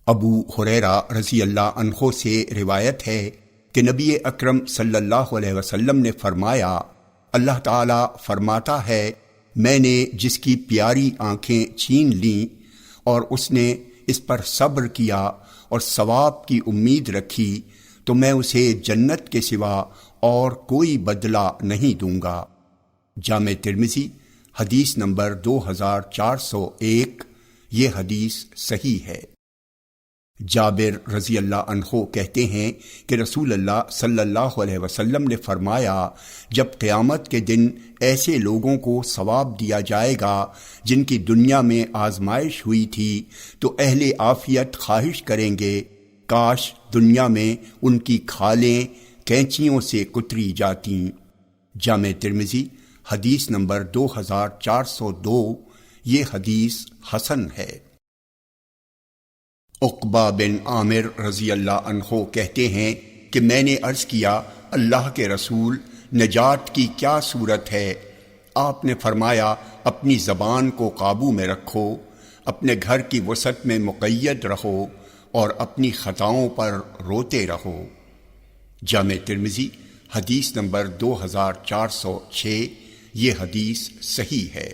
ابو ہریرہ رضی اللہ عنہ سے روایت ہے کہ نبی اکرم صلی اللہ علیہ وسلم نے فرمایا، اللہ تعالیٰ فرماتا ہے، میں نے جس کی پیاری آنکھیں چھین لیں اور اس نے اس پر صبر کیا اور ثواب کی امید رکھی تو میں اسے جنت کے سوا اور کوئی بدلہ نہیں دوں گا۔ جامع ترمذی حدیث نمبر 2401۔ یہ حدیث صحیح ہے۔ جابر رضی اللہ عنہ کہتے ہیں کہ رسول اللہ صلی اللہ علیہ وسلم نے فرمایا، جب قیامت کے دن ایسے لوگوں کو ثواب دیا جائے گا جن کی دنیا میں آزمائش ہوئی تھی تو اہل عافیت خواہش کریں گے کاش دنیا میں ان کی کھالیں کینچیوں سے کتری جاتیں۔ جامع ترمذی حدیث نمبر 2402۔ یہ حدیث حسن ہے۔ عقبہ بن عامر رضی اللہ عنہ کہتے ہیں کہ میں نے عرض کیا، اللہ کے رسول، نجات کی کیا صورت ہے؟ آپ نے فرمایا، اپنی زبان کو قابو میں رکھو، اپنے گھر کی وسعت میں مقید رہو اور اپنی خطاؤں پر روتے رہو۔ جامع ترمذی حدیث نمبر 2406۔ یہ حدیث صحیح ہے۔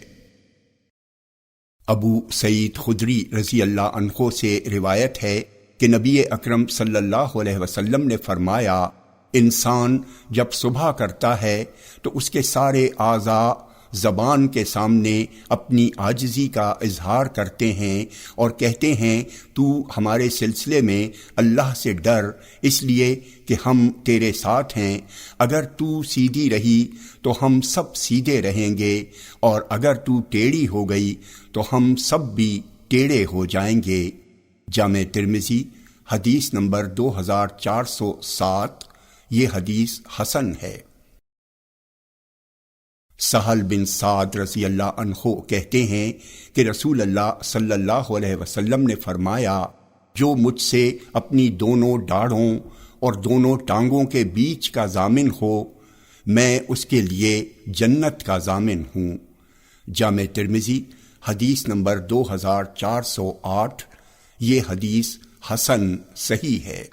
ابو سعید خدری رضی اللہ عنہ سے روایت ہے کہ نبی اکرم صلی اللہ علیہ وسلم نے فرمایا، انسان جب صبح کرتا ہے تو اس کے سارے اعضاء زبان کے سامنے اپنی عاجزی کا اظہار کرتے ہیں اور کہتے ہیں، تو ہمارے سلسلے میں اللہ سے ڈر، اس لیے کہ ہم تیرے ساتھ ہیں، اگر تو سیدھی رہی تو ہم سب سیدھے رہیں گے اور اگر تو ٹیڑھی ہو گئی تو ہم سب بھی ٹیڑھے ہو جائیں گے۔ جامع ترمذی حدیث نمبر 2407۔ یہ حدیث حسن ہے۔ سہل بن سعد رضی اللہ عنہ کہتے ہیں کہ رسول اللہ صلی اللہ علیہ وسلم نے فرمایا، جو مجھ سے اپنی دونوں ڈاڑھوں اور دونوں ٹانگوں کے بیچ کا ضامن ہو، میں اس کے لیے جنت کا ضامن ہوں۔ جامع ترمذی حدیث نمبر 2408۔ یہ حدیث حسن صحیح ہے۔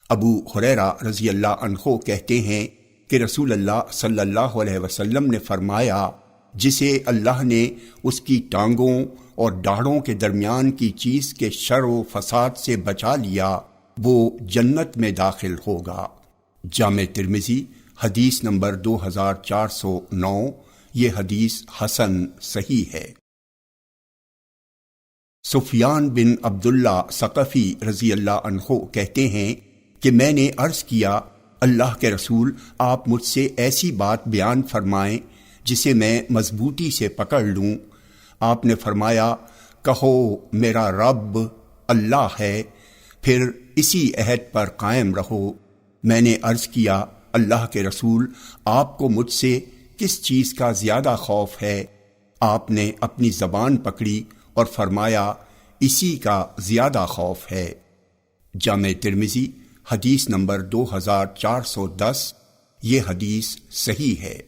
ابو ہریرہ رضی اللہ عنہ کہتے ہیں کہ رسول اللہ صلی اللہ علیہ وسلم نے فرمایا، جسے اللہ نے اس کی ٹانگوں اور ڈاڑھوں کے درمیان کی چیز کے شر و فساد سے بچا لیا، وہ جنت میں داخل ہوگا۔ جامع ترمذی حدیث نمبر 2409۔ یہ حدیث حسن صحیح ہے۔ سفیان بن عبداللہ ثقفی رضی اللہ عنہ کہتے ہیں کہ میں نے عرض کیا، اللہ کے رسول، آپ مجھ سے ایسی بات بیان فرمائیں جسے میں مضبوطی سے پکڑ لوں۔ آپ نے فرمایا، کہو میرا رب اللہ ہے، پھر اسی عہد پر قائم رہو۔ میں نے عرض کیا، اللہ کے رسول، آپ کو مجھ سے کس چیز کا زیادہ خوف ہے؟ آپ نے اپنی زبان پکڑی اور فرمایا، اسی کا زیادہ خوف ہے۔ جامع ترمذی حدیث نمبر 2410۔ یہ حدیث صحیح ہے۔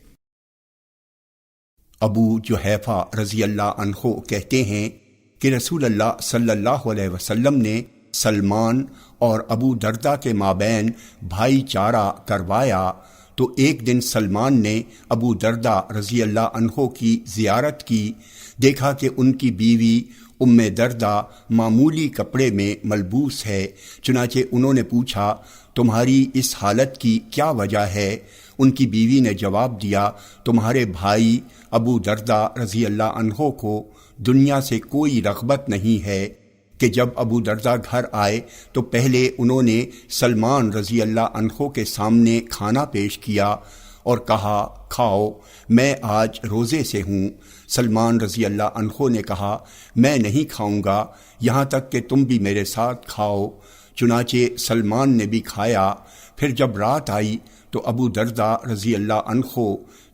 ابو جحیفہ رضی اللہ عنہ کہتے ہیں کہ رسول اللہ صلی اللہ علیہ وسلم نے سلمان اور ابو دردہ کے مابین بھائی چارہ کروایا تو ایک دن سلمان نے ابو دردہ رضی اللہ عنہ کی زیارت کی، دیکھا کہ ان کی بیوی ام دردہ معمولی کپڑے میں ملبوس ہے، چنانچہ انہوں نے پوچھا، تمہاری اس حالت کی کیا وجہ ہے؟ ان کی بیوی نے جواب دیا، تمہارے بھائی ابو دردہ رضی اللہ عنہ کو دنیا سے کوئی رغبت نہیں ہے کہ جب ابو دردہ گھر آئے تو پہلے انہوں نے سلمان رضی اللہ عنہ کے سامنے کھانا پیش کیا اور کہا، کھاؤ، میں آج روزے سے ہوں۔ سلمان رضی اللہ عنہ نے کہا، میں نہیں کھاؤں گا یہاں تک کہ تم بھی میرے ساتھ کھاؤ۔ چنانچہ سلمان نے بھی کھایا۔ پھر جب رات آئی تو ابو دردہ رضی اللہ عنہ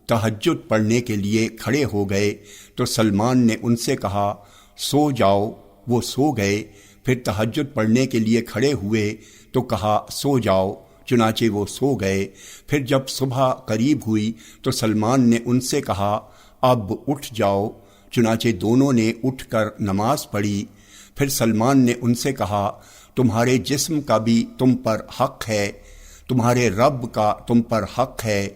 تہجد پڑھنے کے لیے کھڑے ہو گئے تو سلمان نے ان سے کہا، سو جاؤ۔ وہ سو گئے۔ پھر تہجد پڑھنے کے لیے کھڑے ہوئے تو کہا، سو جاؤ۔ چنانچہ وہ سو گئے۔ پھر جب صبح قریب ہوئی تو سلمان نے ان سے کہا، اب اٹھ جاؤ۔ چنانچہ دونوں نے اٹھ کر نماز پڑھی۔ پھر سلمان نے ان سے کہا، تمہارے جسم کا بھی تم پر حق ہے، تمہارے رب کا تم پر حق ہے،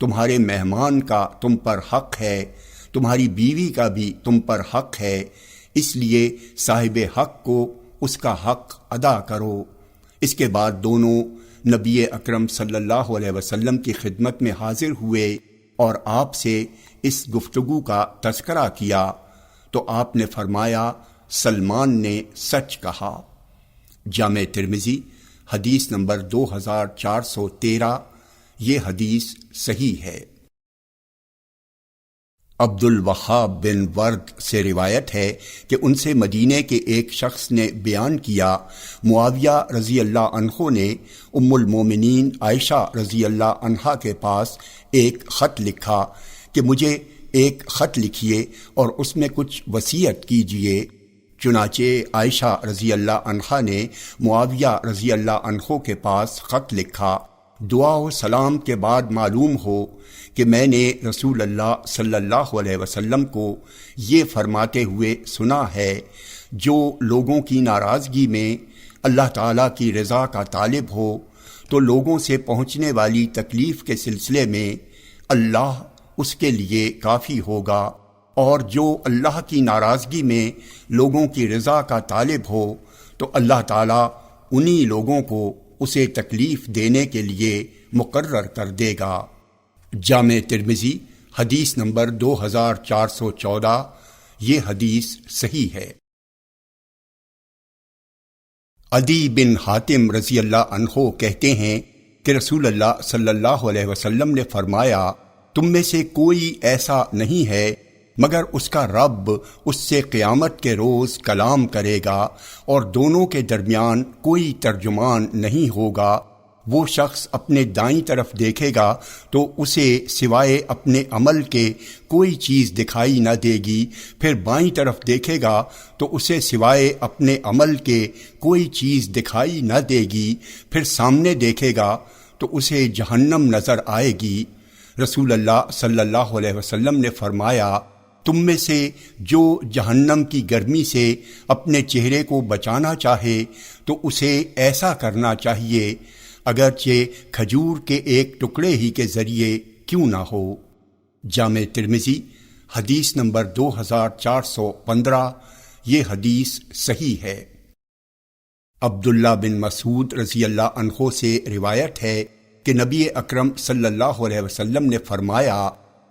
تمہارے مہمان کا تم پر حق ہے، تمہاری بیوی کا بھی تم پر حق ہے، اس لیے صاحب حق کو اس کا حق ادا کرو۔ اس کے بعد دونوں نبی اکرم صلی اللہ علیہ وسلم کی خدمت میں حاضر ہوئے اور آپ سے اس گفتگو کا تذکرہ کیا تو آپ نے فرمایا، سلمان نے سچ کہا۔ جامع ترمذی حدیث نمبر 2413، یہ حدیث صحیح ہے۔ عبد الوہاب بن ورد سے روایت ہے کہ ان سے مدینے کے ایک شخص نے بیان کیا، معاویہ رضی اللہ عنہ نے ام المومنین عائشہ رضی اللہ عنہا کے پاس ایک خط لکھا کہ مجھے ایک خط لکھیے اور اس میں کچھ وصیت کیجیے۔ چنانچہ عائشہ رضی اللہ عنہا نے معاویہ رضی اللہ عنہ کے پاس خط لکھا، دعا و سلام کے بعد معلوم ہو کہ میں نے رسول اللہ صلی اللہ علیہ وسلم کو یہ فرماتے ہوئے سنا ہے، جو لوگوں کی ناراضگی میں اللہ تعالیٰ کی رضا کا طالب ہو تو لوگوں سے پہنچنے والی تکلیف کے سلسلے میں اللہ اس کے لیے کافی ہوگا، اور جو اللہ کی ناراضگی میں لوگوں کی رضا کا طالب ہو تو اللہ تعالیٰ انہی لوگوں کو اسے تکلیف دینے کے لیے مقرر کر دے گا۔ جامع ترمذی حدیث نمبر 2414، یہ حدیث صحیح ہے۔ عدی بن حاتم رضی اللہ عنہ کہتے ہیں کہ رسول اللہ صلی اللہ علیہ وسلم نے فرمایا، تم میں سے کوئی ایسا نہیں ہے مگر اس کا رب اس سے قیامت کے روز کلام کرے گا اور دونوں کے درمیان کوئی ترجمان نہیں ہوگا۔ وہ شخص اپنے دائیں طرف دیکھے گا تو اسے سوائے اپنے عمل کے کوئی چیز دکھائی نہ دے گی، پھر بائیں طرف دیکھے گا تو اسے سوائے اپنے عمل کے کوئی چیز دکھائی نہ دے گی، پھر سامنے دیکھے گا تو اسے جہنم نظر آئے گی۔ رسول اللہ صلی اللہ علیہ وسلم نے فرمایا، تم میں سے جو جہنم کی گرمی سے اپنے چہرے کو بچانا چاہے تو اسے ایسا کرنا چاہیے، اگرچہ کھجور کے ایک ٹکڑے ہی کے ذریعے کیوں نہ ہو۔ جامع ترمذی حدیث نمبر 2415، یہ حدیث صحیح ہے۔ عبداللہ بن مسعود رضی اللہ عنہ سے روایت ہے کہ نبی اکرم صلی اللہ علیہ وسلم نے فرمایا،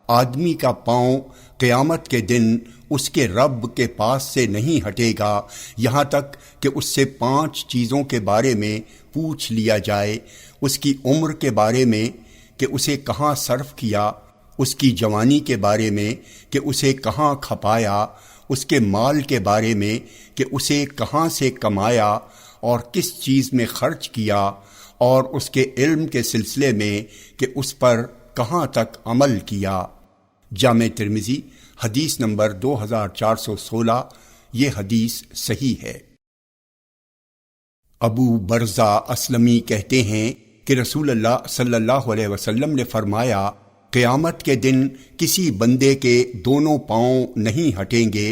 آدمی کا پاؤں قیامت کے دن اس کے رب کے پاس سے نہیں ہٹے گا یہاں تک کہ اس سے 5 چیزوں کے بارے میں پوچھ لیا جائے، اس کی عمر کے بارے میں کہ اسے کہاں صرف کیا، اس کی جوانی کے بارے میں کہ اسے کہاں کھپایا، اس کے مال کے بارے میں کہ اسے کہاں سے کمایا اور کس چیز میں خرچ کیا، اور اس کے علم کے سلسلے میں کہ اس پر کہاں تک عمل کیا۔ جامع ترمذی حدیث نمبر 2416، یہ حدیث صحیح ہے۔ ابو برزہ اسلمی کہتے ہیں کہ رسول اللہ صلی اللہ علیہ وسلم نے فرمایا، قیامت کے دن کسی بندے کے دونوں پاؤں نہیں ہٹیں گے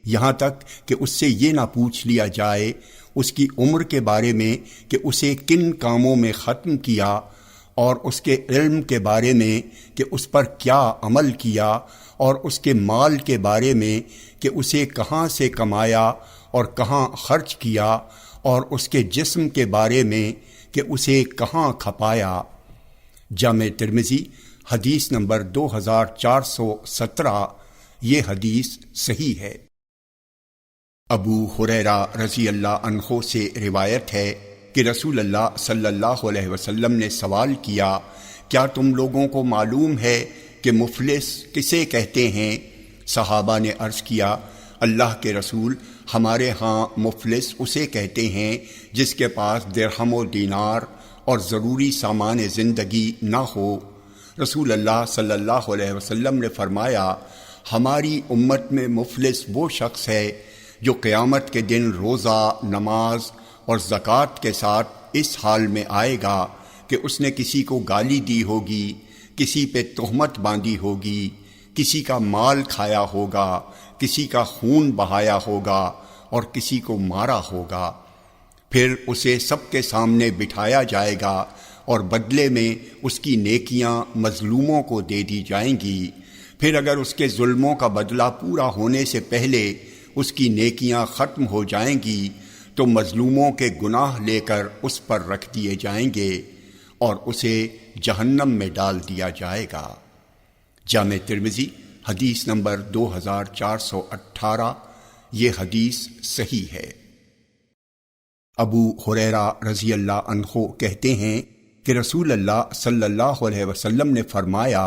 یہاں تک کہ اس سے یہ نہ پوچھ لیا جائے اس کی عمر کے بارے میں کہ اسے کن کاموں میں ختم کیا، اور اس کے علم کے بارے میں کہ اس پر کیا عمل کیا، اور اس کے مال کے بارے میں کہ اسے کہاں سے کمایا اور کہاں خرچ کیا، اور اس کے جسم کے بارے میں کہ اسے کہاں کھپایا۔ جامع ترمذی حدیث نمبر 2417، یہ حدیث صحیح ہے۔ ابو ہریرہ رضی اللہ عنہ سے روایت ہے کہ رسول اللہ صلی اللہ علیہ وسلم نے سوال کیا، کیا تم لوگوں کو معلوم ہے کہ مفلس کسے کہتے ہیں؟ صحابہ نے عرض کیا، اللہ کے رسول، ہمارے ہاں مفلس اسے کہتے ہیں جس کے پاس درہم و دینار اور ضروری سامان زندگی نہ ہو۔ رسول اللہ صلی اللہ علیہ وسلم نے فرمایا، ہماری امت میں مفلس وہ شخص ہے جو قیامت کے دن روزہ، نماز اور زکوٰۃ کے ساتھ اس حال میں آئے گا کہ اس نے کسی کو گالی دی ہوگی، کسی پہ تہمت باندھی ہوگی، کسی کا مال کھایا ہوگا، کسی کا خون بہایا ہوگا، اور کسی کو مارا ہوگا۔ پھر اسے سب کے سامنے بٹھایا جائے گا اور بدلے میں اس کی نیکیاں مظلوموں کو دے دی جائیں گی۔ پھر اگر اس کے ظلموں کا بدلہ پورا ہونے سے پہلے اس کی نیکیاں ختم ہو جائیں گی تو مظلوموں کے گناہ لے کر اس پر رکھ دیے جائیں گے اور اسے جہنم میں ڈال دیا جائے گا۔ جامع ترمذی حدیث نمبر 2418۔ یہ حدیث صحیح ہے۔ ابو ہریرہ رضی اللہ عنہ کہتے ہیں کہ رسول اللہ صلی اللہ علیہ وسلم نے فرمایا،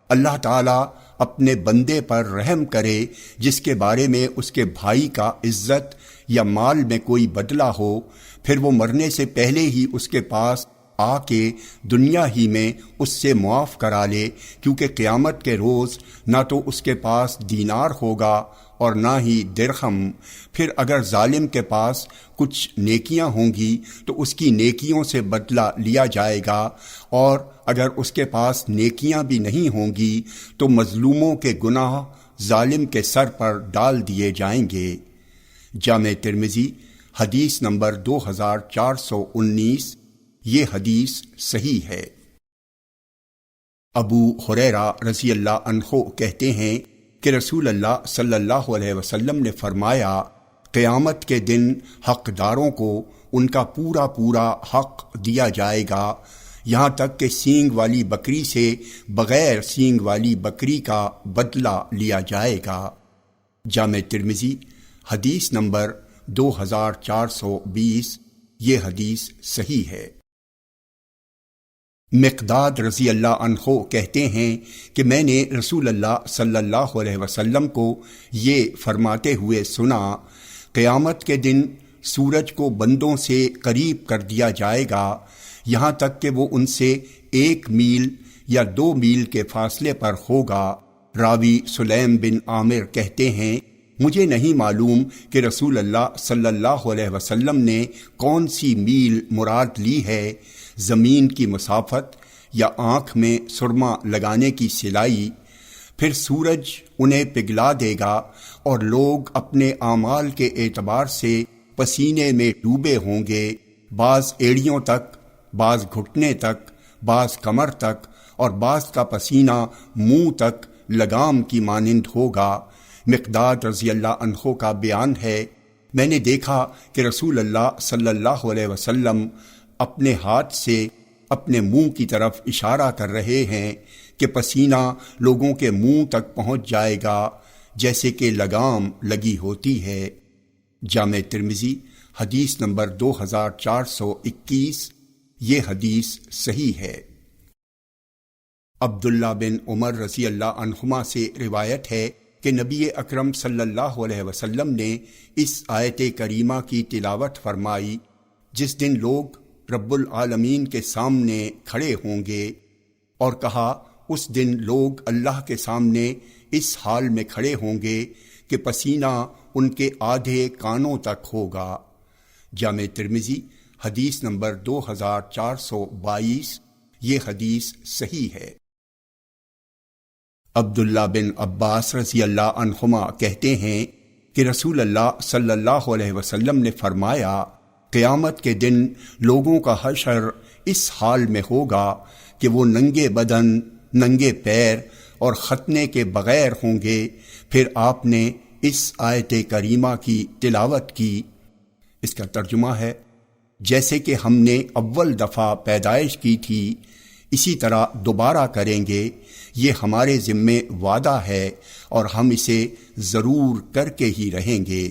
اللہ تعالیٰ اپنے بندے پر رحم کرے جس کے بارے میں اس کے بھائی کا عزت یا مال میں کوئی بدلہ ہو، پھر وہ مرنے سے پہلے ہی اس کے پاس آ کے دنیا ہی میں اس سے معاف کرا لے، کیونکہ قیامت کے روز نہ تو اس کے پاس دینار ہوگا اور نہ ہی درہم۔ پھر اگر ظالم کے پاس کچھ نیکیاں ہوں گی تو اس کی نیکیوں سے بدلہ لیا جائے گا، اور اگر اس کے پاس نیکیاں بھی نہیں ہوں گی تو مظلوموں کے گناہ ظالم کے سر پر ڈال دیے جائیں گے۔ جامع ترمذی حدیث نمبر 2419۔ یہ حدیث صحیح ہے۔ ابو ہریرہ رضی اللہ عنہ کہتے ہیں کہ رسول اللہ صلی اللہ علیہ وسلم نے فرمایا، قیامت کے دن حقداروں کو ان کا پورا پورا حق دیا جائے گا، یہاں تک کہ سینگ والی بکری سے بغیر سینگ والی بکری کا بدلہ لیا جائے گا۔ جامع ترمذی حدیث نمبر 2420۔ یہ حدیث صحیح ہے۔ مقداد رضی اللہ عنہ کہتے ہیں کہ میں نے رسول اللہ صلی اللہ علیہ وسلم کو یہ فرماتے ہوئے سنا، قیامت کے دن سورج کو بندوں سے قریب کر دیا جائے گا، یہاں تک کہ وہ ان سے 1 میل یا 2 میل کے فاصلے پر ہوگا۔ راوی سلیم بن عامر کہتے ہیں، مجھے نہیں معلوم کہ رسول اللہ صلی اللہ علیہ وسلم نے کون سی میل مراد لی ہے، زمین کی مسافت یا آنکھ میں سرما لگانے کی سلائی۔ پھر سورج انہیں پگھلا دے گا اور لوگ اپنے اعمال کے اعتبار سے پسینے میں ڈوبے ہوں گے، بعض ایڑیوں تک، بعض گھٹنے تک، بعض کمر تک، اور بعض کا پسینہ منہ تک لگام کی مانند ہوگا۔ مقداد رضی اللہ عنہ کا بیان ہے، میں نے دیکھا کہ رسول اللہ صلی اللہ علیہ وسلم اپنے ہاتھ سے اپنے منہ کی طرف اشارہ کر رہے ہیں کہ پسینہ لوگوں کے منہ تک پہنچ جائے گا جیسے کہ لگام لگی ہوتی ہے۔ جامع ترمذی حدیث نمبر 2421۔ یہ حدیث صحیح ہے۔ عبداللہ بن عمر رضی اللہ عنہما سے روایت ہے کہ نبی اکرم صلی اللہ علیہ وسلم نے اس آیت کریمہ کی تلاوت فرمائی، جس دن لوگ رب العالمین کے سامنے کھڑے ہوں گے، اور کہا اس دن لوگ اللہ کے سامنے اس حال میں کھڑے ہوں گے کہ پسینہ ان کے آدھے کانوں تک ہوگا۔ جامع ترمذی حدیث نمبر 2422۔ یہ حدیث صحیح ہے۔ عبداللہ بن عباس رضی اللہ عنہما کہتے ہیں کہ رسول اللہ صلی اللہ علیہ وسلم نے فرمایا، قیامت کے دن لوگوں کا حشر اس حال میں ہوگا کہ وہ ننگے بدن، ننگے پیر اور ختنے کے بغیر ہوں گے۔ پھر آپ نے اس آیت کریمہ کی تلاوت کی۔ اس کا ترجمہ ہے، جیسے کہ ہم نے اول دفعہ پیدائش کی تھی اسی طرح دوبارہ کریں گے، یہ ہمارے ذمے وعدہ ہے اور ہم اسے ضرور کر کے ہی رہیں گے۔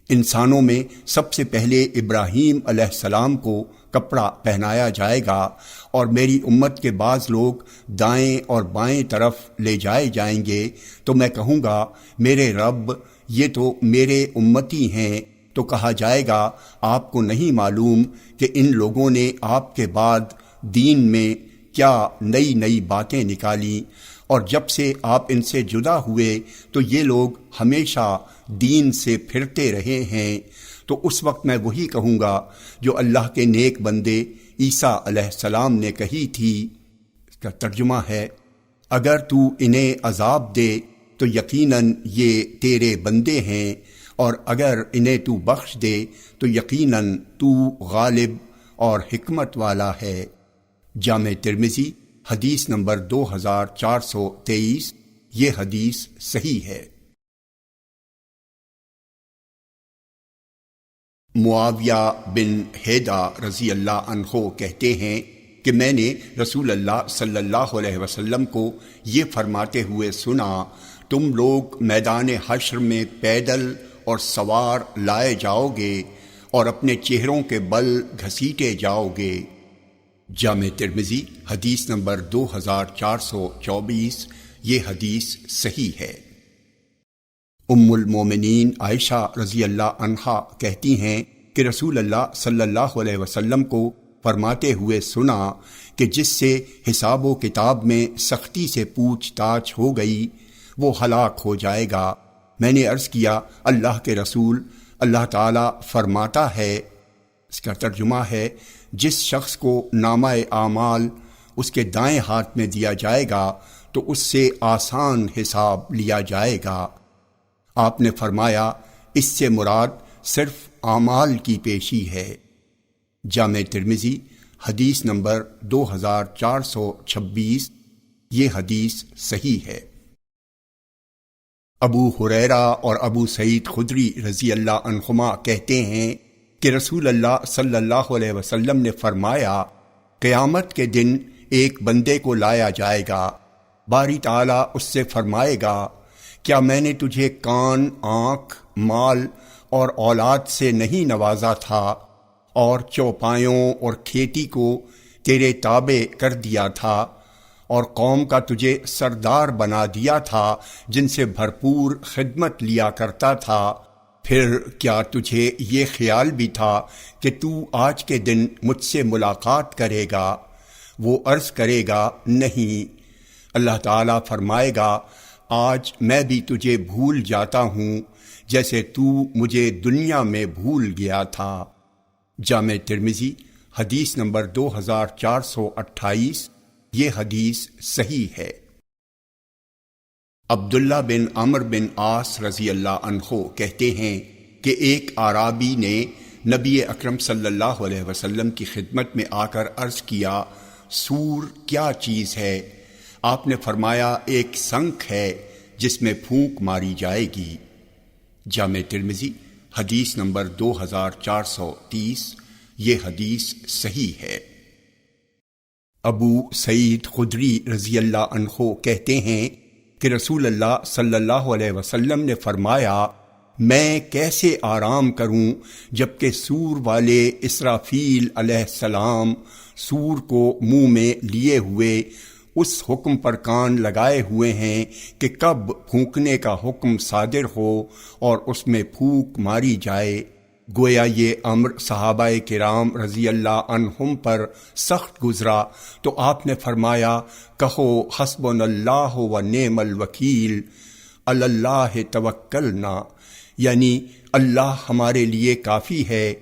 انسانوں میں سب سے پہلے ابراہیم علیہ السلام کو کپڑا پہنایا جائے گا، اور میری امت کے بعض لوگ دائیں اور بائیں طرف لے جائے جائیں گے، تو میں کہوں گا، میرے رب، یہ تو میرے امتی ہیں۔ تو کہا جائے گا، آپ کو نہیں معلوم کہ ان لوگوں نے آپ کے بعد دین میں کیا نئی نئی باتیں نکالیں، اور جب سے آپ ان سے جدا ہوئے تو یہ لوگ ہمیشہ دین سے پھرتے رہے ہیں۔ تو اس وقت میں وہی کہوں گا جو اللہ کے نیک بندے عیسیٰ علیہ السلام نے کہی تھی۔ اس کا ترجمہ ہے، اگر تو انہیں عذاب دے تو یقیناً یہ تیرے بندے ہیں، اور اگر انہیں تو بخش دے تو یقیناً تو غالب اور حکمت والا ہے۔ جامع ترمذی حدیث نمبر 2423، یہ حدیث صحیح ہے۔ معاویہ بن حیدہ رضی اللہ عنہ کہتے ہیں کہ میں نے رسول اللہ صلی اللہ علیہ وسلم کو یہ فرماتے ہوئے سنا، تم لوگ میدان حشر میں پیدل اور سوار لائے جاؤ گے اور اپنے چہروں کے بل گھسیٹے جاؤ گے۔ جامع ترمذی حدیث نمبر 2424، یہ حدیث صحیح ہے۔ ام المومنین عائشہ رضی اللہ عنہا کہتی ہیں کہ رسول اللہ صلی اللہ علیہ وسلم کو فرماتے ہوئے سنا کہ جس سے حساب و کتاب میں سختی سے پوچھ تاچھ ہو گئی وہ ہلاک ہو جائے گا۔ میں نے عرض کیا، اللہ کے رسول، اللہ تعالیٰ فرماتا ہے، اس کا ترجمہ ہے، جس شخص کو نامہ اعمال اس کے دائیں ہاتھ میں دیا جائے گا تو اس سے آسان حساب لیا جائے گا۔ آپ نے فرمایا، اس سے مراد صرف اعمال کی پیشی ہے۔ جامع ترمذی حدیث نمبر 2426، یہ حدیث صحیح ہے۔ ابو ہریرہ اور ابو سعید خدری رضی اللہ عنہما کہتے ہیں کہ رسول اللہ صلی اللہ علیہ وسلم نے فرمایا، قیامت کے دن ایک بندے کو لایا جائے گا، باری تعالیٰ اس سے فرمائے گا، کیا میں نے تجھے کان، آنکھ، مال اور اولاد سے نہیں نوازا تھا اور چوپایوں اور کھیتی کو تیرے تابع کر دیا تھا اور قوم کا تجھے سردار بنا دیا تھا جن سے بھرپور خدمت لیا کرتا تھا؟ پھر کیا تجھے یہ خیال بھی تھا کہ تو آج کے دن مجھ سے ملاقات کرے گا؟ وہ عرض کرے گا، نہیں۔ اللہ تعالیٰ فرمائے گا، آج میں بھی تجھے بھول جاتا ہوں جیسے تو مجھے دنیا میں بھول گیا تھا۔ جامع ترمذی حدیث نمبر 2428، یہ حدیث صحیح ہے۔ عبداللہ بن عمرو بن عاص رضی اللہ عنہ کہتے ہیں کہ ایک اعرابی نے نبی اکرم صلی اللہ علیہ وسلم کی خدمت میں آ کر عرض کیا، سور کیا چیز ہے؟ آپ نے فرمایا، ایک سنک ہے جس میں پھونک ماری جائے گی۔ جامع ترمذی حدیث نمبر 2430، یہ حدیث صحیح ہے۔ ابو سعید خدری رضی اللہ عنہ کہتے ہیں کہ رسول اللہ صلی اللہ علیہ وسلم نے فرمایا، میں کیسے آرام کروں جبکہ سور والے اسرافیل علیہ السلام سور کو منہ میں لیے ہوئے اس حکم پر کان لگائے ہوئے ہیں کہ کب پھونکنے کا حکم صادر ہو اور اس میں پھونک ماری جائے۔ گویا یہ امر صحابہ کرام رضی اللہ عنہم پر سخت گزرا تو آپ نے فرمایا، کہو حسبنا اللہ و نعم الوکیل، علی اللہ توکلنا، یعنی اللہ ہمارے لیے کافی ہے،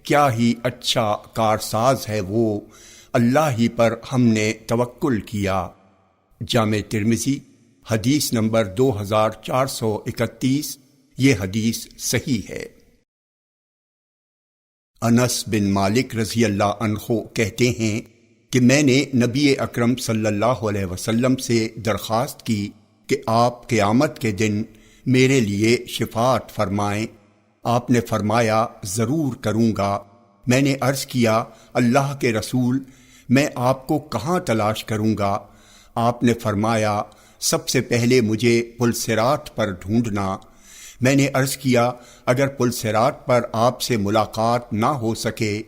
کیا ہی اچھا کارساز ہے وہ، اللہ ہی پر ہم نے توکل کیا۔ جامع ترمذی حدیث نمبر 2431، یہ حدیث صحیح ہے۔ انس بن مالک رضی اللہ عنہ کہتے ہیں کہ میں نے نبی اکرم صلی اللہ علیہ وسلم سے درخواست کی کہ آپ قیامت کے دن میرے لیے شفاعت فرمائیں۔ آپ نے فرمایا، ضرور کروں گا۔ میں نے عرض کیا، اللہ کے رسول، میں آپ کو کہاں تلاش کروں گا؟ آپ نے فرمایا، سب سے پہلے مجھے پلصراط پر ڈھونڈنا۔ میں نے عرض کیا، اگر پلصراط پر آپ سے ملاقات نہ ہو سکے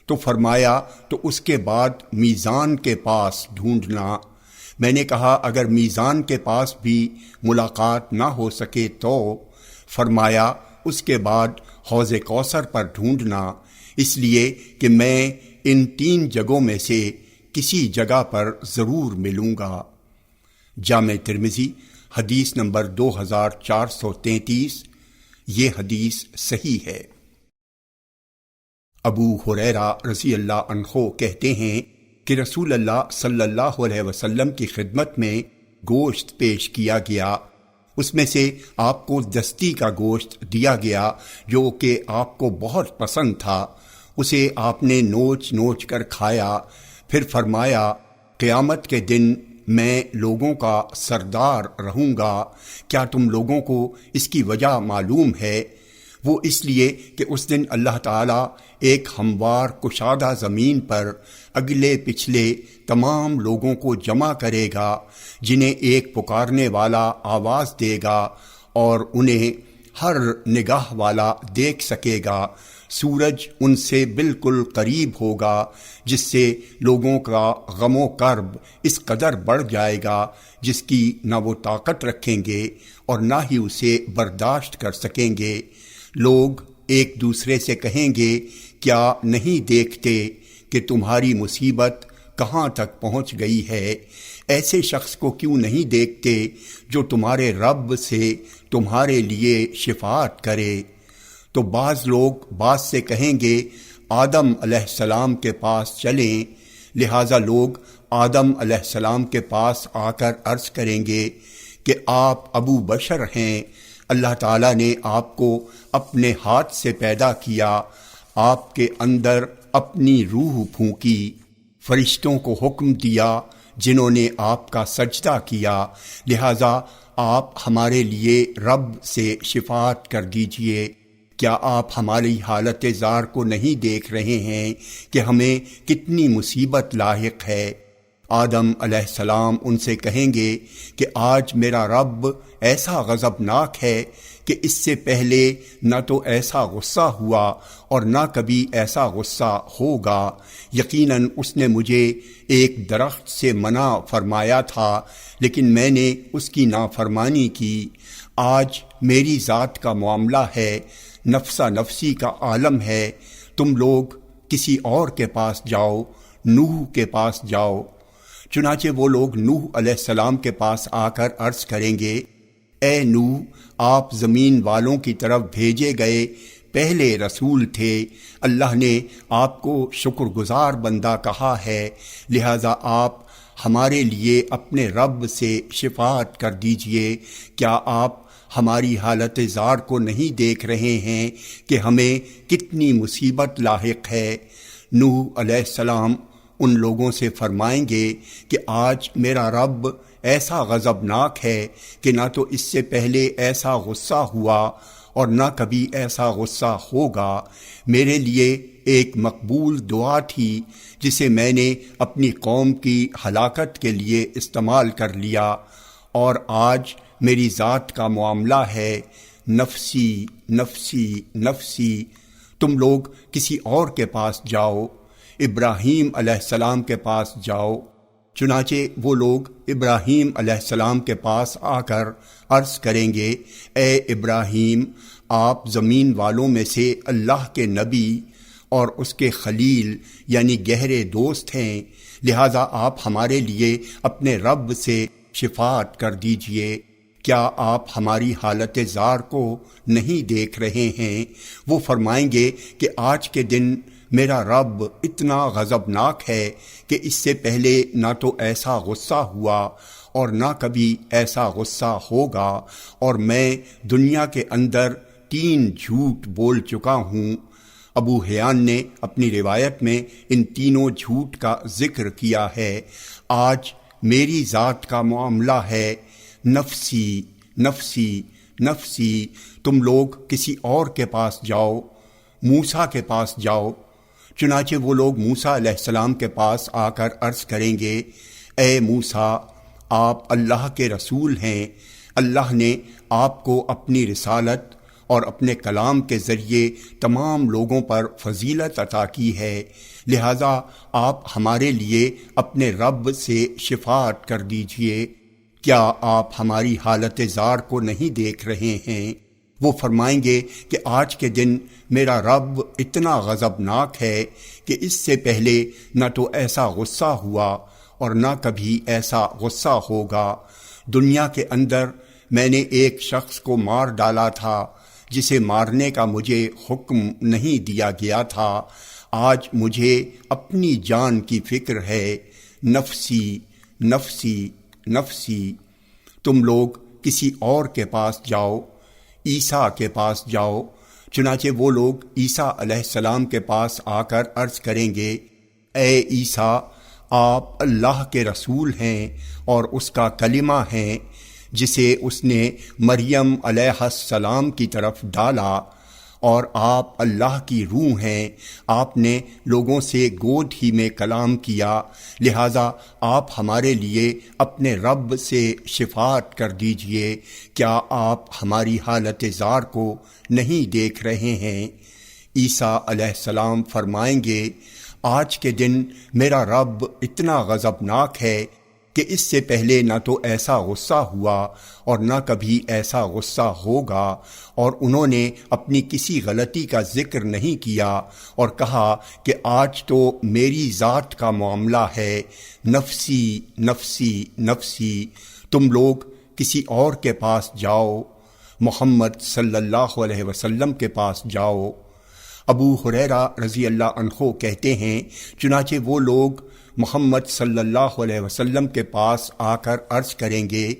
تو فرمایا، تو اس کے بعد میزان کے پاس ڈھونڈنا۔ میں نے کہا، اگر میزان کے پاس بھی ملاقات نہ ہو سکے تو فرمایا، اس کے بعد حوض کوثر پر ڈھونڈنا، اس لیے کہ میں ان 3 جگہوں میں سے کسی جگہ پر ضرور ملوں گا۔ جامع ترمذی حدیث نمبر 2433، یہ حدیث صحیح ہے۔ ابو ہریرہ رضی اللہ عنہ کہتے ہیں کہ رسول اللہ صلی اللہ علیہ وسلم کی خدمت میں گوشت پیش کیا گیا، اس میں سے آپ کو دستی کا گوشت دیا گیا جو کہ آپ کو بہت پسند تھا، اسے آپ نے نوچ نوچ کر کھایا، پھر فرمایا قیامت کے دن میں لوگوں کا سردار رہوں گا، کیا تم لوگوں کو اس کی وجہ معلوم ہے؟ وہ اس لیے کہ اس دن اللہ تعالیٰ ایک ہموار کشادہ زمین پر اگلے پچھلے تمام لوگوں کو جمع کرے گا، جنہیں ایک پکارنے والا آواز دے گا اور انہیں ہر نگاہ والا دیکھ سکے گا۔ سورج ان سے بالکل قریب ہوگا، جس سے لوگوں کا غم و کرب اس قدر بڑھ جائے گا جس کی نہ وہ طاقت رکھیں گے اور نہ ہی اسے برداشت کر سکیں گے۔ لوگ ایک دوسرے سے کہیں گے کیا نہیں دیکھتے کہ تمہاری مصیبت کہاں تک پہنچ گئی ہے؟ ایسے شخص کو کیوں نہیں دیکھتے جو تمہارے رب سے تمہارے لیے شفاعت کرے؟ تو بعض لوگ بعض سے کہیں گے آدم علیہ السلام کے پاس چلیں، لہٰذا لوگ آدم علیہ السلام کے پاس آ کر عرض کریں گے کہ آپ ابو بشر ہیں، اللہ تعالیٰ نے آپ کو اپنے ہاتھ سے پیدا کیا، آپ کے اندر اپنی روح پھونکی، فرشتوں کو حکم دیا جنہوں نے آپ کا سجدہ کیا، لہٰذا آپ ہمارے لیے رب سے شفاعت کر دیجئے۔ کیا آپ ہماری حالت زار کو نہیں دیکھ رہے ہیں کہ ہمیں کتنی مصیبت لاحق ہے؟ آدم علیہ السلام ان سے کہیں گے کہ آج میرا رب ایسا غضبناک ہے کہ اس سے پہلے نہ تو ایسا غصہ ہوا اور نہ کبھی ایسا غصہ ہوگا۔ یقیناً اس نے مجھے ایک درخت سے منع فرمایا تھا لیکن میں نے اس کی نافرمانی کی۔ آج میری ذات کا معاملہ ہے، نفسا نفسی کا عالم ہے، تم لوگ کسی اور کے پاس جاؤ، نوح کے پاس جاؤ۔ چنانچہ وہ لوگ نوح علیہ السلام کے پاس آ کر عرض کریں گے اے نوح، آپ زمین والوں کی طرف بھیجے گئے پہلے رسول تھے، اللہ نے آپ کو شکر گزار بندہ کہا ہے، لہذا آپ ہمارے لیے اپنے رب سے شفاعت کر دیجئے۔ کیا آپ ہماری حالت زار کو نہیں دیکھ رہے ہیں کہ ہمیں کتنی مصیبت لاحق ہے؟ نوح علیہ السلام ان لوگوں سے فرمائیں گے کہ آج میرا رب ایسا غضبناک ہے کہ نہ تو اس سے پہلے ایسا غصہ ہوا اور نہ کبھی ایسا غصہ ہوگا۔ میرے لیے ایک مقبول دعا تھی جسے میں نے اپنی قوم کی ہلاکت کے لیے استعمال کر لیا، اور آج میری ذات کا معاملہ ہے، نفسی نفسی نفسی، تم لوگ کسی اور کے پاس جاؤ، ابراہیم علیہ السلام کے پاس جاؤ۔ چنانچہ وہ لوگ ابراہیم علیہ السلام کے پاس آ کر عرض کریں گے اے ابراہیم، آپ زمین والوں میں سے اللہ کے نبی اور اس کے خلیل یعنی گہرے دوست ہیں، لہذا آپ ہمارے لیے اپنے رب سے شفاعت کر دیجئے۔ کیا آپ ہماری حالت زار کو نہیں دیکھ رہے ہیں؟ وہ فرمائیں گے کہ آج کے دن میرا رب اتنا غضبناک ہے کہ اس سے پہلے نہ تو ایسا غصہ ہوا اور نہ کبھی ایسا غصہ ہوگا، اور میں دنیا کے اندر 3 جھوٹ بول چکا ہوں۔ ابو حیان نے اپنی روایت میں ان تینوں جھوٹ کا ذکر کیا ہے۔ آج میری ذات کا معاملہ ہے، نفسی نفسی نفسی، تم لوگ کسی اور کے پاس جاؤ، موسیٰ کے پاس جاؤ۔ چنانچہ وہ لوگ موسیٰ علیہ السلام کے پاس آ کر عرض کریں گے اے موسیٰ، آپ اللہ کے رسول ہیں، اللہ نے آپ کو اپنی رسالت اور اپنے کلام کے ذریعے تمام لوگوں پر فضیلت عطا کی ہے، لہذا آپ ہمارے لیے اپنے رب سے شفاعت کر دیجئے۔ کیا آپ ہماری حالت زار کو نہیں دیکھ رہے ہیں؟ وہ فرمائیں گے کہ آج کے دن میرا رب اتنا غضبناک ہے کہ اس سے پہلے نہ تو ایسا غصہ ہوا اور نہ کبھی ایسا غصہ ہوگا۔ دنیا کے اندر میں نے ایک شخص کو مار ڈالا تھا جسے مارنے کا مجھے حکم نہیں دیا گیا تھا، آج مجھے اپنی جان کی فکر ہے، نفسی نفسی نفسی، تم لوگ کسی اور کے پاس جاؤ، عیسیٰ کے پاس جاؤ۔ چنانچہ وہ لوگ عیسیٰ علیہ السلام کے پاس آ کر عرض کریں گے، اے عیسیٰ، آپ اللہ کے رسول ہیں اور اس کا کلمہ ہیں جسے اس نے مریم علیہ السلام کی طرف ڈالا، اور آپ اللہ کی روح ہیں، آپ نے لوگوں سے گود ہی میں کلام کیا، لہٰذا آپ ہمارے لیے اپنے رب سے شفاعت کر دیجئے، کیا آپ ہماری حالت زار کو نہیں دیکھ رہے ہیں؟ عیسیٰ علیہ السلام فرمائیں گے، آج کے دن میرا رب اتنا غضبناک ہے کہ اس سے پہلے نہ تو ایسا غصہ ہوا اور نہ کبھی ایسا غصہ ہوگا، اور انہوں نے اپنی کسی غلطی کا ذکر نہیں کیا اور کہا کہ آج تو میری ذات کا معاملہ ہے، نفسی نفسی نفسی، تم لوگ کسی اور کے پاس جاؤ، محمد صلی اللہ علیہ وسلم کے پاس جاؤ۔ ابو ہریرہ رضی اللہ عنہ کہتے ہیں، چنانچہ وہ لوگ محمد صلی اللہ علیہ وسلم کے پاس آ کر عرض کریں گے،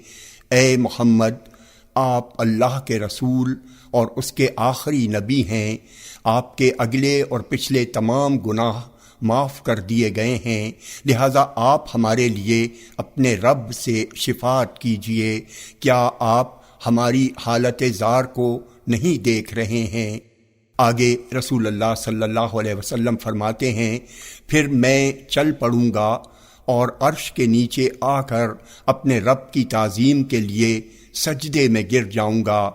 اے محمد، آپ اللہ کے رسول اور اس کے آخری نبی ہیں، آپ کے اگلے اور پچھلے تمام گناہ معاف کر دیے گئے ہیں، لہٰذا آپ ہمارے لیے اپنے رب سے شفاعت کیجئے، کیا آپ ہماری حالت زار کو نہیں دیکھ رہے ہیں؟ آگے رسول اللہ صلی اللہ علیہ وسلم فرماتے ہیں، پھر میں چل پڑوں گا اور عرش کے نیچے آ کر اپنے رب کی تعظیم کے لیے سجدے میں گر جاؤں گا،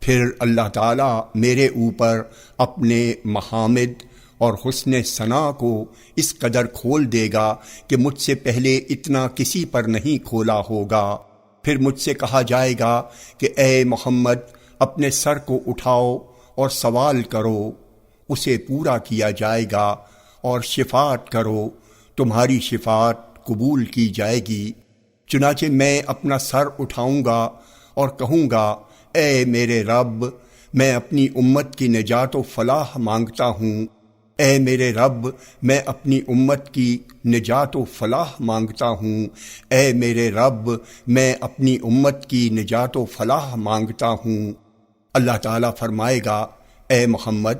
پھر اللہ تعالیٰ میرے اوپر اپنے محامد اور حسن ثنا کو اس قدر کھول دے گا کہ مجھ سے پہلے اتنا کسی پر نہیں کھولا ہوگا۔ پھر مجھ سے کہا جائے گا کہ اے محمد، اپنے سر کو اٹھاؤ اور سوال کرو، اسے پورا کیا جائے گا، اور شفاعت کرو، تمہاری شفاعت قبول کی جائے گی۔ چنانچہ میں اپنا سر اٹھاؤں گا اور کہوں گا، اے میرے رب، میں اپنی امت کی نجات و فلاح مانگتا ہوں، اے میرے رب، میں اپنی امت کی نجات و فلاح مانگتا ہوں، اے میرے رب، میں اپنی امت کی نجات و فلاح مانگتا ہوں۔ اللہ تعالیٰ فرمائے گا، اے محمد،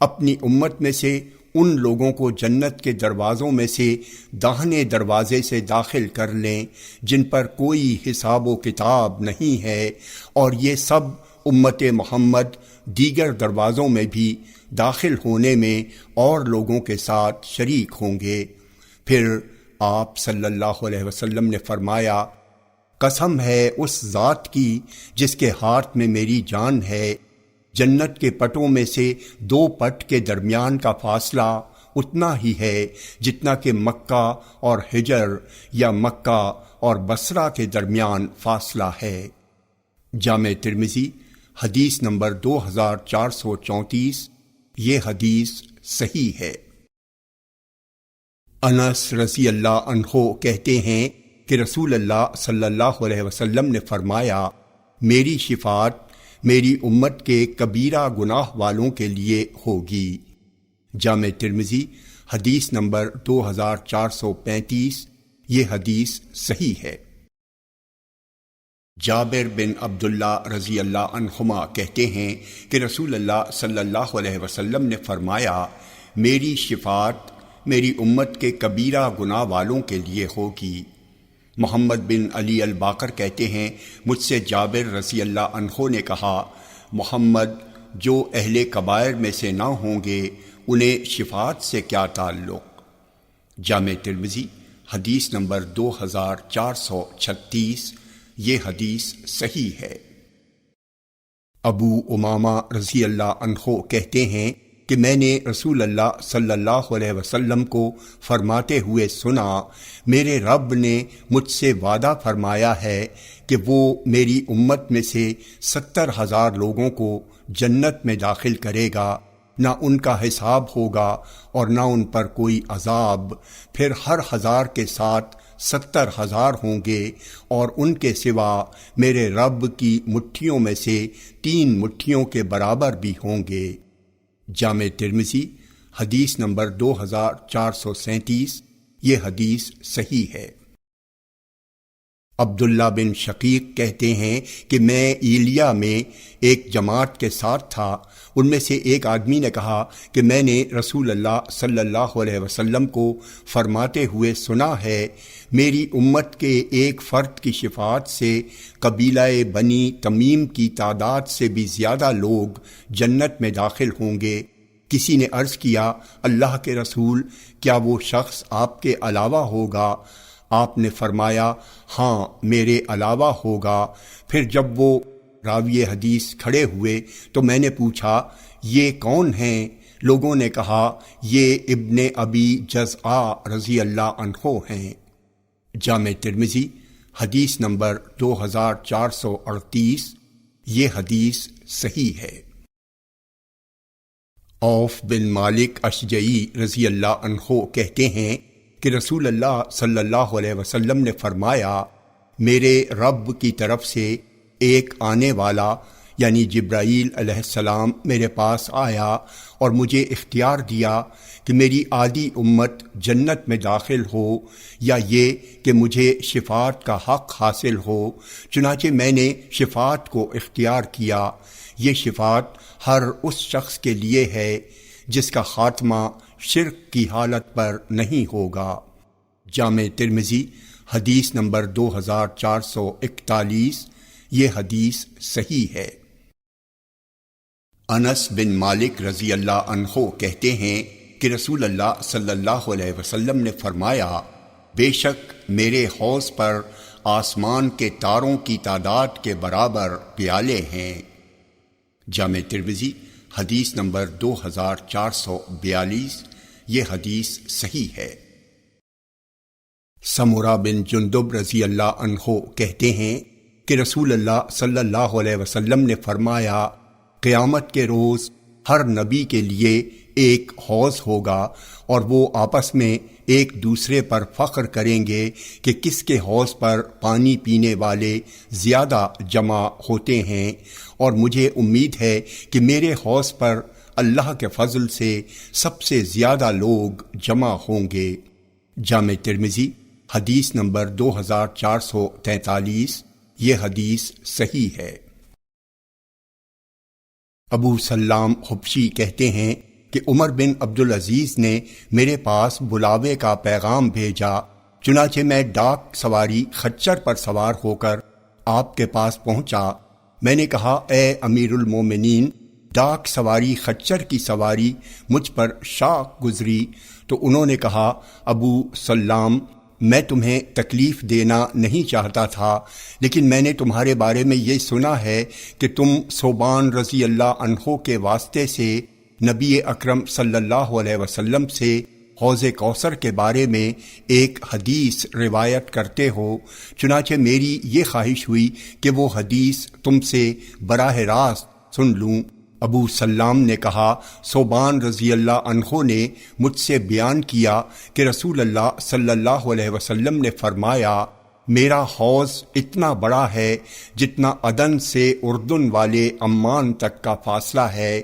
اپنی امت میں سے ان لوگوں کو جنت کے دروازوں میں سے داہنے دروازے سے داخل کر لیں جن پر کوئی حساب و کتاب نہیں ہے، اور یہ سب امت محمد دیگر دروازوں میں بھی داخل ہونے میں اور لوگوں کے ساتھ شریک ہوں گے۔ پھر آپ صلی اللہ علیہ وسلم نے فرمایا، قسم ہے اس ذات کی جس کے ہاتھ میں میری جان ہے، جنت کے پٹوں میں سے دو پٹ کے درمیان کا فاصلہ اتنا ہی ہے جتنا کہ مکہ اور حجر یا مکہ اور بصرہ کے درمیان فاصلہ ہے۔ جامع ترمذی حدیث نمبر 2434، یہ حدیث صحیح ہے۔ انس رضی اللہ عنہ کہتے ہیں کہ رسول اللہ صلی اللہ علیہ وسلم نے فرمایا، میری شفاعت میری امت کے کبیرہ گناہ والوں کے لیے ہوگی۔ جامع ترمذی حدیث نمبر 2435، یہ حدیث صحیح ہے۔ جابر بن عبداللہ رضی اللہ عنہما کہتے ہیں کہ رسول اللہ صلی اللہ علیہ وسلم نے فرمایا، میری شفاعت میری امت کے کبیرہ گناہ والوں کے لیے ہوگی۔ محمد بن علی الباقر کہتے ہیں، مجھ سے جابر رضی اللہ عنہ نے کہا، محمد، جو اہل کبائر میں سے نہ ہوں گے انہیں شفاعت سے کیا تعلق؟ جامع ترمذی حدیث نمبر 2436، یہ حدیث صحیح ہے۔ ابو امامہ رضی اللہ عنہ کہتے ہیں کہ میں نے رسول اللہ صلی اللہ علیہ وسلم کو فرماتے ہوئے سنا، میرے رب نے مجھ سے وعدہ فرمایا ہے کہ وہ میری امت میں سے 70,000 لوگوں کو جنت میں داخل کرے گا، نہ ان کا حساب ہوگا اور نہ ان پر کوئی عذاب، پھر ہر 1000 کے ساتھ 70,000 ہوں گے، اور ان کے سوا میرے رب کی مٹھیوں میں سے 3 مٹھیوں کے برابر بھی ہوں گے۔ جامع ترمذی حدیث نمبر 2437، یہ حدیث صحیح ہے۔ عبداللہ بن شقیق کہتے ہیں کہ میں ایلیا میں ایک جماعت کے ساتھ تھا۔ ان میں سے ایک آدمی نے کہا کہ میں نے رسول اللہ صلی اللہ علیہ وسلم کو فرماتے ہوئے سنا ہے، میری امت کے ایک فرد کی شفاعت سے قبیلہ بنی تمیم کی تعداد سے بھی زیادہ لوگ جنت میں داخل ہوں گے۔ کسی نے عرض کیا، اللہ کے رسول، کیا وہ شخص آپ کے علاوہ ہوگا؟ آپ نے فرمایا، ہاں میرے علاوہ ہوگا۔ پھر جب وہ راوی حدیث کھڑے ہوئے تو میں نے پوچھا، یہ کون ہیں؟ لوگوں نے کہا، یہ ابن ابی جزعہ رضی اللہ عنہ ہیں۔ جامع ترمذی حدیث نمبر 2438۔ یہ حدیث صحیح ہے۔ عوف بن مالک اشجعی رضی اللہ عنہ کہتے ہیں کہ رسول اللہ صلی اللہ علیہ وسلم نے فرمایا، میرے رب کی طرف سے ایک آنے والا یعنی جبرائیل علیہ السلام میرے پاس آیا اور مجھے اختیار دیا کہ میری آدھی امت جنت میں داخل ہو یا یہ کہ مجھے شفاعت کا حق حاصل ہو۔ چنانچہ میں نے شفاعت کو اختیار کیا۔ یہ شفاعت ہر اس شخص کے لیے ہے جس کا خاتمہ شرک کی حالت پر نہیں ہوگا۔ جامع ترمذی حدیث نمبر 2441۔ یہ حدیث صحیح ہے۔ انس بن مالک رضی اللہ عنہ کہتے ہیں کہ رسول اللہ صلی اللہ علیہ وسلم نے فرمایا، بے شک میرے حوض پر آسمان کے تاروں کی تعداد کے برابر پیالے ہیں۔ جامع ترمذی حدیث نمبر 2442۔ یہ حدیث صحیح ہے۔ سمرہ بن جندب رضی اللہ عنہ کہتے ہیں کہ رسول اللہ صلی اللہ علیہ وسلم نے فرمایا، قیامت کے روز ہر نبی کے لیے ایک حوض ہوگا اور وہ آپس میں ایک دوسرے پر فخر کریں گے کہ کس کے حوض پر پانی پینے والے زیادہ جمع ہوتے ہیں، اور مجھے امید ہے کہ میرے حوض پر اللہ کے فضل سے سب سے زیادہ لوگ جمع ہوں گے۔ جامع ترمذی حدیث نمبر 2443۔ یہ حدیث صحیح ہے۔ ابو سلام حبشی کہتے ہیں کہ عمر بن عبدالعزیز نے میرے پاس بلاوے کا پیغام بھیجا، چنانچہ میں ڈاک سواری خچر پر سوار ہو کر آپ کے پاس پہنچا۔ میں نے کہا، اے امیر المومنین، ڈاک سواری خچر کی سواری مجھ پر شاق گزری۔ تو انہوں نے کہا، ابو سلام، میں تمہیں تکلیف دینا نہیں چاہتا تھا، لیکن میں نے تمہارے بارے میں یہ سنا ہے کہ تم ثوبان رضی اللہ عنہ کے واسطے سے نبی اکرم صلی اللہ علیہ وسلم سے حوض کوثر کے بارے میں ایک حدیث روایت کرتے ہو۔ چنانچہ میری یہ خواہش ہوئی کہ وہ حدیث تم سے براہ راست سن لوں۔ ابو سلام نے کہا، ثوبان رضی اللہ عنہ نے مجھ سے بیان کیا کہ رسول اللہ صلی اللہ علیہ وسلم نے فرمایا، میرا حوض اتنا بڑا ہے جتنا عدن سے اردن والے عمان تک کا فاصلہ ہے،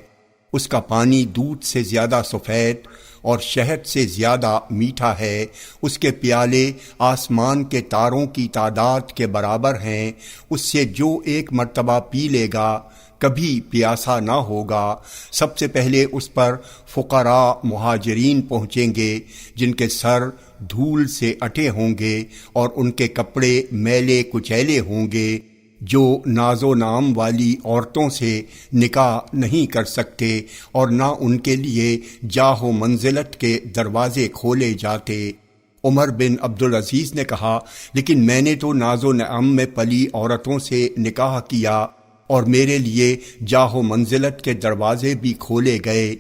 اس کا پانی دودھ سے زیادہ سفید اور شہد سے زیادہ میٹھا ہے، اس کے پیالے آسمان کے تاروں کی تعداد کے برابر ہیں، اس سے جو ایک مرتبہ پی لے گا کبھی پیاسا نہ ہوگا۔ سب سے پہلے اس پر فقراء مہاجرین پہنچیں گے جن کے سر دھول سے اٹے ہوں گے اور ان کے کپڑے میلے کچیلے ہوں گے، جو ناز و نام والی عورتوں سے نکاح نہیں کر سکتے اور نہ ان کے لیے جاہ و منزلت کے دروازے کھولے جاتے۔ عمر بن عبدالعزیز نے کہا، لیکن میں نے تو ناز و نعم میں پلی عورتوں سے نکاح کیا اور میرے لیے جاہ و منزلت کے دروازے بھی کھولے گئے۔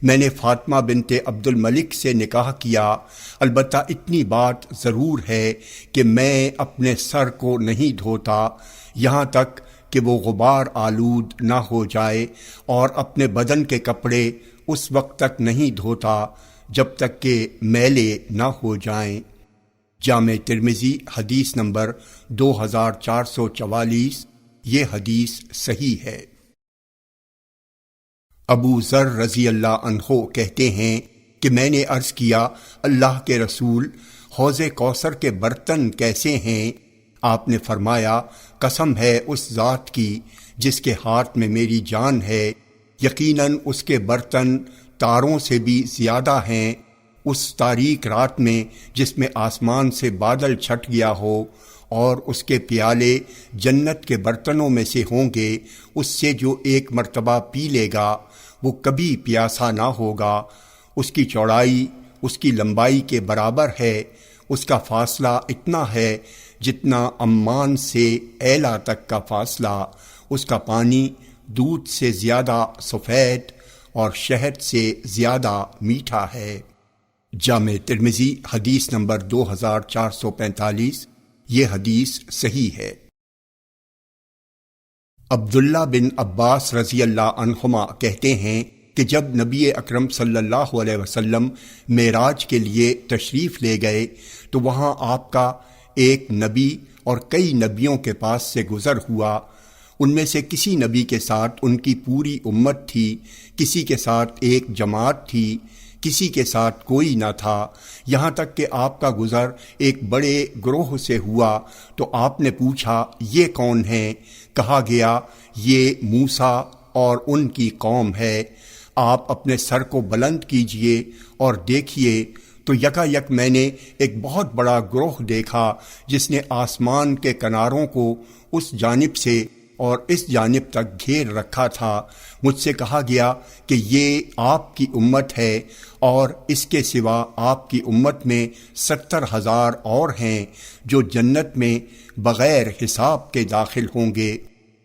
میں نے فاطمہ بنت عبد الملک سے نکاح کیا، البتہ اتنی بات ضرور ہے کہ میں اپنے سر کو نہیں دھوتا یہاں تک کہ وہ غبار آلود نہ ہو جائے، اور اپنے بدن کے کپڑے اس وقت تک نہیں دھوتا جب تک کہ میلے نہ ہو جائیں۔ جامع ترمذی حدیث نمبر 2444۔ یہ حدیث صحیح ہے۔ ابو ذر رضی اللہ عنہ کہتے ہیں کہ میں نے عرض کیا، اللہ کے رسول، حوض کوثر کے برتن کیسے ہیں؟ آپ نے فرمایا، قسم ہے اس ذات کی جس کے ہاتھ میں میری جان ہے، یقیناً اس کے برتن تاروں سے بھی زیادہ ہیں۔ اس تاریک رات میں جس میں آسمان سے بادل چھٹ گیا ہو اور اس کے پیالے جنت کے برتنوں میں سے ہوں گے، اس سے جو ایک مرتبہ پی لے گا وہ کبھی پیاسا نہ ہوگا۔ اس کی چوڑائی اس کی لمبائی کے برابر ہے، اس کا فاصلہ اتنا ہے جتنا عمان سے ایلا تک کا فاصلہ، اس کا پانی دودھ سے زیادہ سفید اور شہد سے زیادہ میٹھا ہے۔ جامع ترمذی حدیث نمبر 2445۔ یہ حدیث صحیح ہے۔ عبداللہ بن عباس رضی اللہ عنہما کہتے ہیں کہ جب نبی اکرم صلی اللہ علیہ وسلم معراج کے لیے تشریف لے گئے تو وہاں آپ کا ایک نبی اور کئی نبیوں کے پاس سے گزر ہوا۔ ان میں سے کسی نبی کے ساتھ ان کی پوری امت تھی، کسی کے ساتھ ایک جماعت تھی، کسی کے ساتھ کوئی نہ تھا، یہاں تک کہ آپ کا گزر ایک بڑے گروہ سے ہوا تو آپ نے پوچھا، یہ کون ہیں؟ کہا گیا، یہ موسیٰ اور ان کی قوم ہے۔ آپ اپنے سر کو بلند کیجئے اور دیکھیے تو یکا یک میں نے ایک بہت بڑا گروہ دیکھا جس نے آسمان کے کناروں کو اس جانب سے اور اس جانب تک گھیر رکھا تھا۔ مجھ سے کہا گیا کہ یہ آپ کی امت ہے اور اس کے سوا آپ کی امت میں 70,000 اور ہیں جو جنت میں بغیر حساب کے داخل ہوں گے۔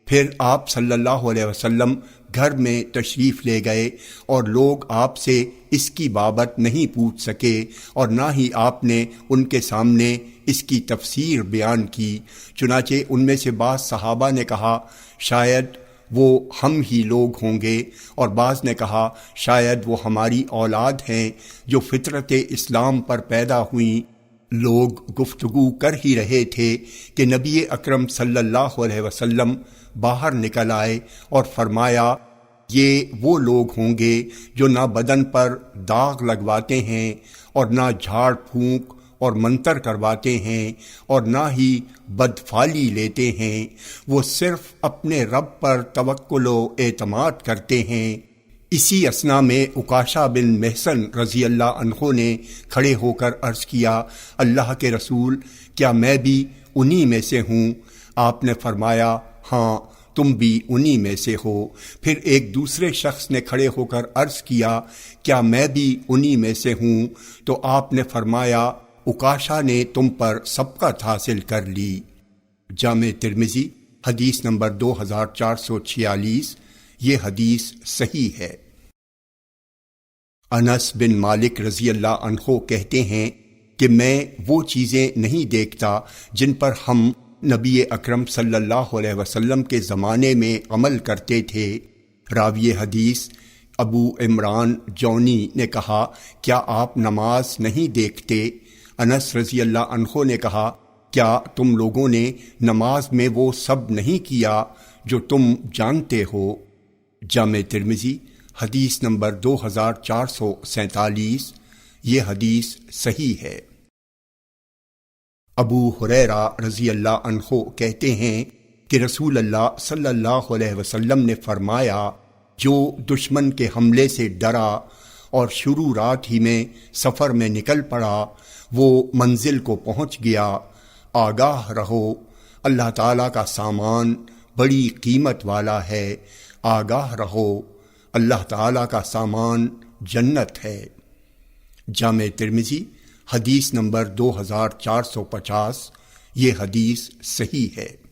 پھر آپ صلی اللہ علیہ وسلم گھر میں تشریف لے گئے اور لوگ آپ سے اس کی بابت نہیں پوچھ سکے اور نہ ہی آپ نے ان کے سامنے اس کی تفسیر بیان کی۔ چنانچہ ان میں سے بعض صحابہ نے کہا، شاید وہ ہم ہی لوگ ہوں گے، اور بعض نے کہا شاید وہ ہماری اولاد ہیں جو فطرت اسلام پر پیدا ہوئیں۔ لوگ گفتگو کر ہی رہے تھے کہ نبی اکرم صلی اللہ علیہ وسلم باہر نکل آئے اور فرمایا، یہ وہ لوگ ہوں گے جو نہ بدن پر داغ لگواتے ہیں اور نہ جھاڑ پھونک اور منتر کرواتے ہیں اور نہ ہی بدفالی لیتے ہیں، وہ صرف اپنے رب پر توکل و اعتماد کرتے ہیں۔ اسی اثنا میں عکاشہ بن محصن رضی اللہ عنہ نے کھڑے ہو کر عرض کیا، اللہ کے رسول، کیا میں بھی انہی میں سے ہوں؟ آپ نے فرمایا، ہاں تم بھی انہی میں سے ہو۔ پھر ایک دوسرے شخص نے کھڑے ہو کر عرض کیا، کیا میں بھی انہی میں سے ہوں؟ تو آپ نے فرمایا، عکاشہ نے تم پر سبقت حاصل کر لی۔ جامع ترمذی حدیث نمبر 2446۔ یہ حدیث صحیح ہے۔ انس بن مالک رضی اللہ عنہ کہتے ہیں کہ میں وہ چیزیں نہیں دیکھتا جن پر ہم نبی اکرم صلی اللہ علیہ وسلم کے زمانے میں عمل کرتے تھے۔ راوی حدیث ابو عمران جونی نے کہا، کیا آپ نماز نہیں دیکھتے؟ انس رضی اللہ عنہ نے کہا، کیا تم لوگوں نے نماز میں وہ سب نہیں کیا جو تم جانتے ہو؟ جامع ترمذی حدیث نمبر 2447۔ یہ حدیث صحیح ہے۔ ابو ہریرہ رضی اللہ عنہ کہتے ہیں کہ رسول اللہ صلی اللہ علیہ وسلم نے فرمایا، جو دشمن کے حملے سے ڈرا اور شروع رات ہی میں سفر میں نکل پڑا وہ منزل کو پہنچ گیا۔ آگاہ رہو، اللہ تعالیٰ کا سامان بڑی قیمت والا ہے۔ آگاہ رہو، اللہ تعالیٰ کا سامان جنت ہے۔ جامع ترمذی حدیث نمبر 2450۔ یہ حدیث صحیح ہے۔